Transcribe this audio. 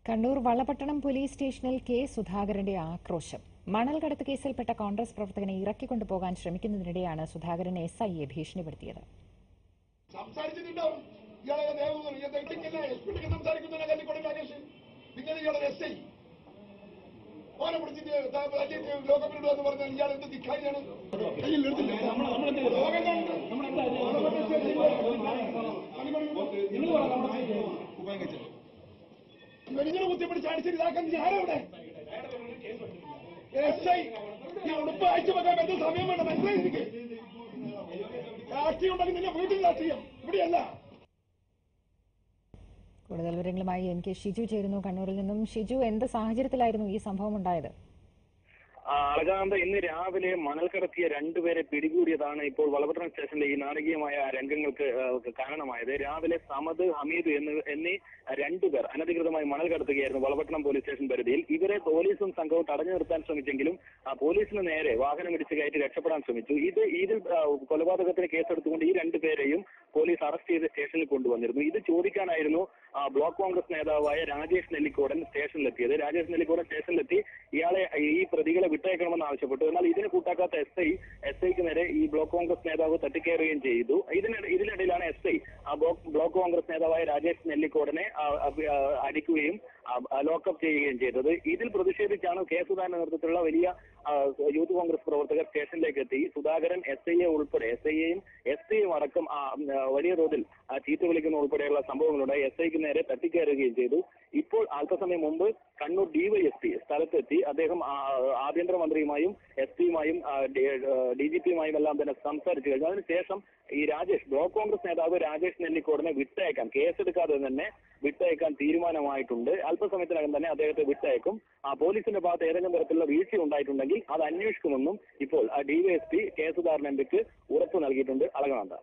Kannur Valapattanam police സ്റ്റേഷനിൽ K സുധാകരന്റെ ആക്രോശം. മണൽ കടത്ത് കേസിൽപ്പെട്ട കോൺഗ്രസ് പ്രവർത്തകനെ ഇറക്കിക്കൊണ്ടുപോകാൻ ശ്രമിക്കുന്നതിനിടെയാണ് സുധാകരൻ SIയെ ഭീഷണിപ്പെടുത്തിയത്. കുത്തിപ്പിടിച്ച് അടിച്ചിതാക്കാൻ ഞാനവിടെ ഉടുപ്പ് അയച്ചു വെക്കാൻ എന്ത് സമയം വേണം മനസ്സിലായി. എനിക്ക് രാഷ്ട്രീയം ഉണ്ടെങ്കിൽ നിന്നെ വീട്ടിൽ രാഷ്ട്രീയം ഇവിടെയല്ല. കൂടുതൽ വിവരങ്ങളുമായി NK ഷിജു ചേരുന്നു കണ്ണൂരിൽ നിന്നും. ഷിജു, എന്ത് സാഹചര്യത്തിലായിരുന്നു ഈ സംഭവം ഉണ്ടായത്? അളകാന്ത, ഇന്ന് രാവിലെ മണൽ കടത്തിയ രണ്ടുപേരെ പിടികൂടിയതാണ് ഇപ്പോൾ വളപട്ടണം സ്റ്റേഷനിലെ ഈ നാടകീയമായ രംഗങ്ങൾക്ക് കാരണമായത്. രാവിലെ സമദ്, ഹമീദ് എന്നീ രണ്ടുപേർ അനധികൃതമായി മണൽ കടത്തുകയായിരുന്നു വളപട്ടണം പോലീസ് സ്റ്റേഷൻ പരിധിയിൽ. ഇവരെ പോലീസും സംഘവും തടഞ്ഞു നിർത്താൻ ശ്രമിച്ചെങ്കിലും പോലീസിന് നേരെ വാഹനം ഇടിച്ചു കയറ്റി രക്ഷപ്പെടാൻ ശ്രമിച്ചു. ഇതിൽ കൊലപാതകത്തിന് കേസെടുത്തുകൊണ്ട് ഈ രണ്ടുപേരെയും പോലീസ് അറസ്റ്റ് ചെയ്ത് സ്റ്റേഷനിൽ കൊണ്ടുവന്നിരുന്നു. ഇത് ചോദിക്കാനായിരുന്നു ബ്ലോക്ക് കോൺഗ്രസ് നേതാവായ രാജേഷ് നെല്ലിക്കോടൻ സ്റ്റേഷനിലെത്തിയത്. രാജേഷ് നെല്ലിക്കോടൻ സ്റ്റേഷനിലെത്തി ഈ പ്രതികളെ വിട്ടയക്കണമെന്ന് ആവശ്യപ്പെട്ടു. എന്നാൽ ഇതിന് കൂട്ടാക്കാത്ത SIക്ക് നേരെ ഈ ബ്ലോക്ക് കോൺഗ്രസ് നേതാവ് തട്ടിക്കയറുകയും ചെയ്തു. ഇതിനിടയിലാണ് SI ബ്ലോക്ക് കോൺഗ്രസ് നേതാവായ രാജേഷ് നെല്ലിക്കോടനെ അടിക്കുകയും ലോക്കപ്പ് ചെയ്യുകയും ചെയ്തത്. ഇതിൽ പ്രതിഷേധിച്ചാണ് കെ സുധാകരന്റെ നേതൃത്വത്തിലുള്ള വലിയ യൂത്ത് കോൺഗ്രസ് പ്രവർത്തകർ സ്റ്റേഷനിലേക്ക് എത്തി. സുധാകരൻ SIയെയും SIയും അടക്കം വലിയ തോതിൽ ചീത്ത വിളിക്കുന്ന ഉൾപ്പെടെയുള്ള സംഭവങ്ങളുണ്ടായി. SIക്ക് നേരെ തട്ടിക്കയറുകയും ചെയ്തു. ഇപ്പോൾ അല്പസമയം മുമ്പ് കണ്ണൂർ DYSP സ്ഥലത്തെത്തി. അദ്ദേഹം ആഭ്യന്തരമന്ത്രിയുമായും SPയുമായും DGPയുമായും എല്ലാം തന്നെ സംസാരിച്ചു കഴിഞ്ഞു. അതിനുശേഷം ഈ ബ്ലോക്ക് കോൺഗ്രസ് നേതാവ് രാജേഷ് നെല്ലിക്കോടനെ വിട്ടയക്കാൻ, കേസെടുക്കാതെ തന്നെ വിട്ടയക്കാൻ തീരുമാനമായിട്ടുണ്ട്. അല്പസമയത്തിനകം തന്നെ അദ്ദേഹത്തെ വിട്ടയക്കും. പോലീസിന്റെ ഭാഗത്ത് ഏതെങ്കിലും തരത്തിലുള്ള വീഴ്ച ഉണ്ടായിട്ടുണ്ടെങ്കിൽ അത് അന്വേഷിക്കുമെന്നും ഇപ്പോൾ DYSP കെ സുധാകരൻ MPക്ക് ഉറപ്പ് നൽകിയിട്ടുണ്ട്. അളകാന്ത.